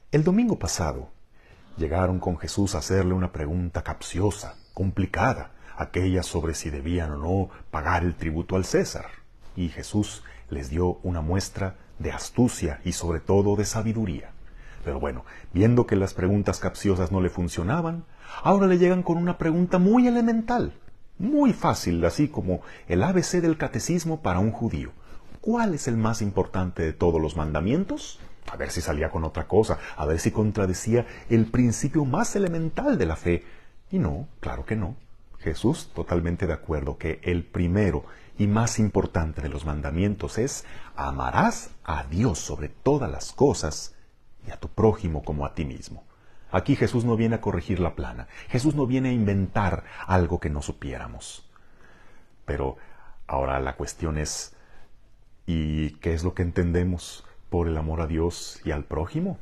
El domingo pasado llegaron con Jesús a hacerle una pregunta capciosa, complicada, aquella sobre si debían o no pagar el tributo al César. Y Jesús les dio una muestra de astucia y sobre todo de sabiduría. Pero bueno, viendo que las preguntas capciosas no le funcionaban, ahora le llegan con una pregunta muy elemental, muy fácil, así como el ABC del catecismo para un judío. ¿Cuál es el más importante de todos los mandamientos? A ver si salía con otra cosa, a ver si contradecía el principio más elemental de la fe. Y no, claro que no. Jesús totalmente de acuerdo que el primero y más importante de los mandamientos es: amarás a Dios sobre todas las cosas y a tu prójimo como a ti mismo. Aquí Jesús no viene a corregir la plana. Jesús no viene a inventar algo que no supiéramos. Pero ahora la cuestión es, ¿y qué es lo que entendemos por el amor a Dios y al prójimo?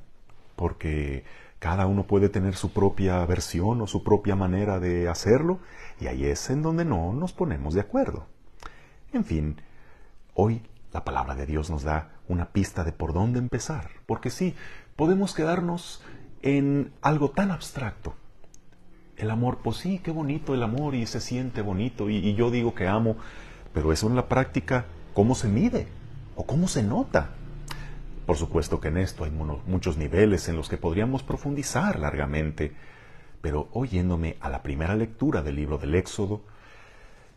Porque cada uno puede tener su propia versión o su propia manera de hacerlo, y ahí es en donde no nos ponemos de acuerdo. En fin, hoy la palabra de Dios nos da una pista de por dónde empezar, porque sí, podemos quedarnos en algo tan abstracto. El amor, pues sí, qué bonito el amor y se siente bonito y yo digo que amo, pero eso en la práctica, ¿cómo se mide? ¿O cómo se nota? Por supuesto que en esto hay muchos niveles en los que podríamos profundizar largamente, pero hoy yéndome a la primera lectura del libro del Éxodo,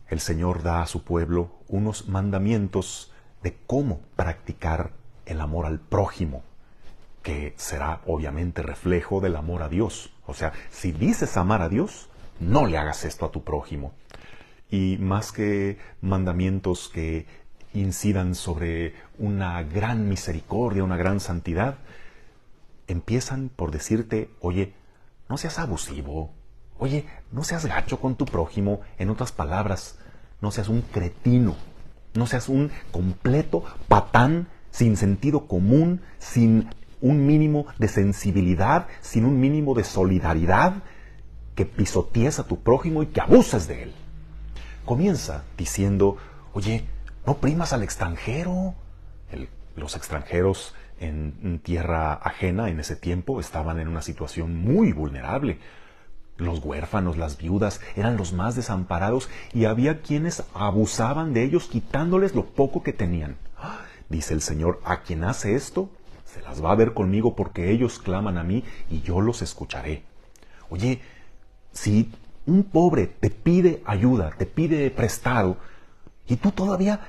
el Señor da a su pueblo unos mandamientos de cómo practicar el amor al prójimo, que será obviamente reflejo del amor a Dios. O sea, si dices amar a Dios, no le hagas esto a tu prójimo. Y más que mandamientos que incidan sobre una gran misericordia, una gran santidad, empiezan por decirte: oye, no seas abusivo, oye, no seas gacho con tu prójimo. En otras palabras, no seas un cretino, no seas un completo patán sin sentido común, sin un mínimo de sensibilidad, sin un mínimo de solidaridad, que pisotees a tu prójimo y que abuses de él. Comienza diciendo: oye, no primas al extranjero. Los extranjeros en tierra ajena en ese tiempo estaban en una situación muy vulnerable. Los huérfanos, las viudas, eran los más desamparados y había quienes abusaban de ellos quitándoles lo poco que tenían. Dice el Señor: a quien hace esto, se las va a ver conmigo, porque ellos claman a mí y yo los escucharé. Oye, si un pobre te pide ayuda, te pide prestado, y tú todavía,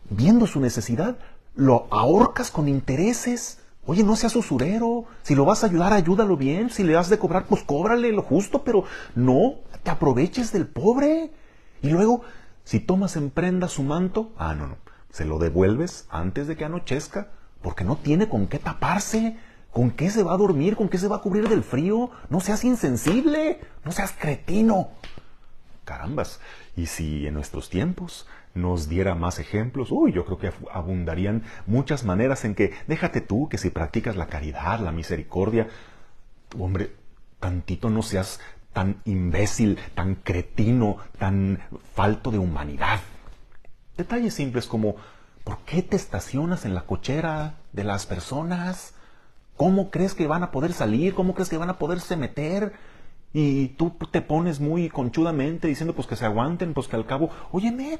viendo su necesidad, lo ahorcas con intereses. Oye, no seas usurero. Si lo vas a ayudar, ayúdalo bien. Si le has de cobrar, pues cóbrale lo justo, pero no te aproveches del pobre. Y luego, si tomas en prenda su manto, no, se lo devuelves antes de que anochezca, porque no tiene con qué taparse. ¿Con qué se va a dormir? ¿Con qué se va a cubrir del frío? No seas insensible, no seas cretino. Carambas, y si en nuestros tiempos nos diera más ejemplos, yo creo que abundarían muchas maneras en que, déjate tú, que si practicas la caridad, la misericordia, hombre, tantito no seas tan imbécil, tan cretino, tan falto de humanidad. Detalles simples como: ¿por qué te estacionas en la cochera de las personas? ¿Cómo crees que van a poder salir? ¿Cómo crees que van a poderse meter? Y tú te pones muy conchudamente diciendo pues que se aguanten, pues que al cabo, óyeme,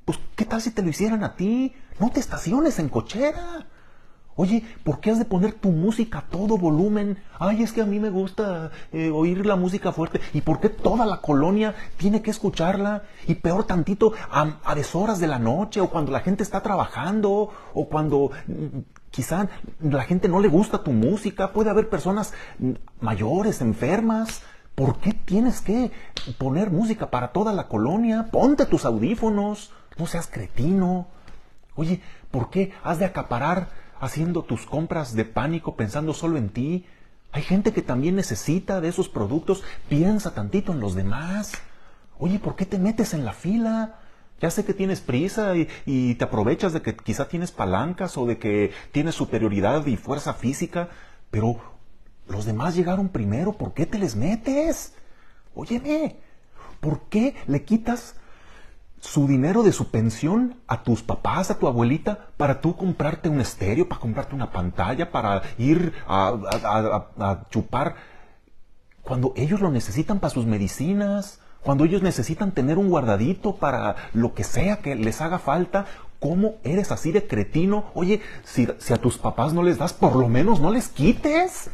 pues ¿qué tal si te lo hicieran a ti? No te estaciones en cochera. Oye, ¿por qué has de poner tu música a todo volumen? Ay, es que a mí me gusta oír la música fuerte. ¿Y por qué toda la colonia tiene que escucharla? Y peor tantito, a deshoras de la noche, o cuando la gente está trabajando, o cuando quizá la gente no le gusta tu música. Puede haber personas mayores, enfermas. ¿Por qué tienes que poner música para toda la colonia? Ponte tus audífonos, no seas cretino. Oye, ¿por qué has de acaparar haciendo tus compras de pánico pensando solo en ti? Hay gente que también necesita de esos productos. Piensa tantito en los demás. Oye, ¿por qué te metes en la fila? Ya sé que tienes prisa y te aprovechas de que quizá tienes palancas o de que tienes superioridad y fuerza física, pero los demás llegaron primero. ¿Por qué te les metes? Óyeme, ¿por qué le quitas su dinero de su pensión a tus papás, a tu abuelita, para tú comprarte un estéreo, para comprarte una pantalla, para ir a chupar, cuando ellos lo necesitan para sus medicinas, cuando ellos necesitan tener un guardadito para lo que sea que les haga falta. ¿Cómo eres así de cretino? Oye, si a tus papás no les das, por lo menos no les quites.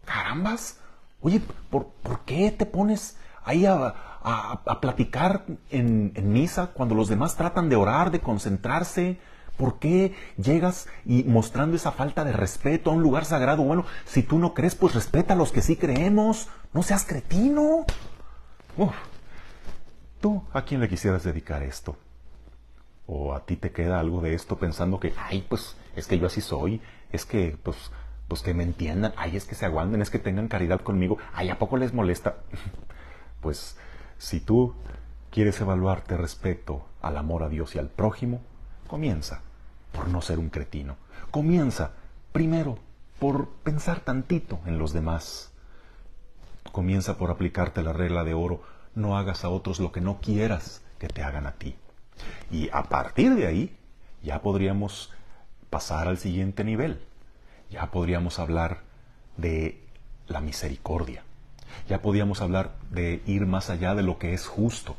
Carambas. Oye, ¿por qué te pones ahí a platicar en misa cuando los demás tratan de orar, de concentrarse? ¿Por qué llegas y mostrando esa falta de respeto a un lugar sagrado? Bueno, si tú no crees, pues respeta a los que sí creemos. No seas cretino. Uf. ¿Tú a quién le quisieras dedicar esto? ¿O a ti te queda algo de esto pensando que, ay, pues es que yo así soy, es que, pues que me entiendan, ay, es que se aguanten, es que tengan caridad conmigo, ay, ¿a poco les molesta? Pues si tú quieres evaluarte respecto al amor a Dios y al prójimo, comienza por no ser un cretino. Comienza primero por pensar tantito en los demás. Comienza por aplicarte la regla de oro: no hagas a otros lo que no quieras que te hagan a ti. Y a partir de ahí ya podríamos pasar al siguiente nivel. Ya podríamos hablar de la misericordia. Ya podríamos hablar de ir más allá de lo que es justo.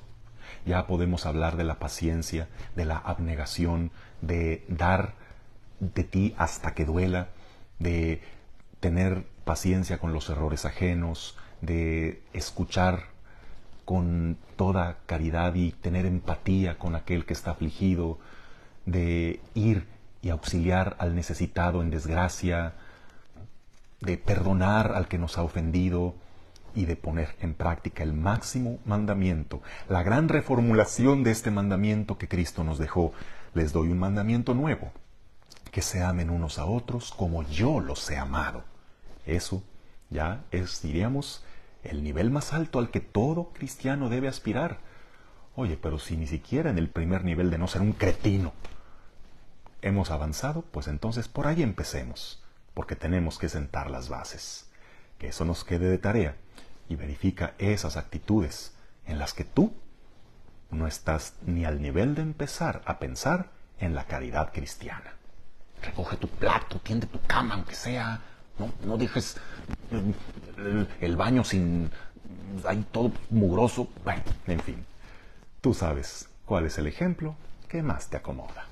Ya podemos hablar de la paciencia, de la abnegación, de dar de ti hasta que duela, de tener paciencia con los errores ajenos, de escuchar con toda caridad y tener empatía con aquel que está afligido, de ir y auxiliar al necesitado en desgracia, de perdonar al que nos ha ofendido y de poner en práctica el máximo mandamiento, la gran reformulación de este mandamiento que Cristo nos dejó. Les doy un mandamiento nuevo: que se amen unos a otros como yo los he amado. Eso ya es, diríamos, el nivel más alto al que todo cristiano debe aspirar. Oye, pero si ni siquiera en el primer nivel de no ser un cretino hemos avanzado, pues entonces por ahí empecemos, porque tenemos que sentar las bases. Que eso nos quede de tarea y verifica esas actitudes en las que tú no estás ni al nivel de empezar a pensar en la caridad cristiana. Recoge tu plato, tiende tu cama, aunque sea. No dejes el baño sin ahí todo mugroso. Bueno, en fin, tú sabes cuál es el ejemplo que más te acomoda.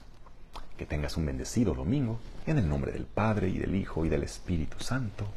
Que tengas un bendecido domingo, en el nombre del Padre, y del Hijo, y del Espíritu Santo.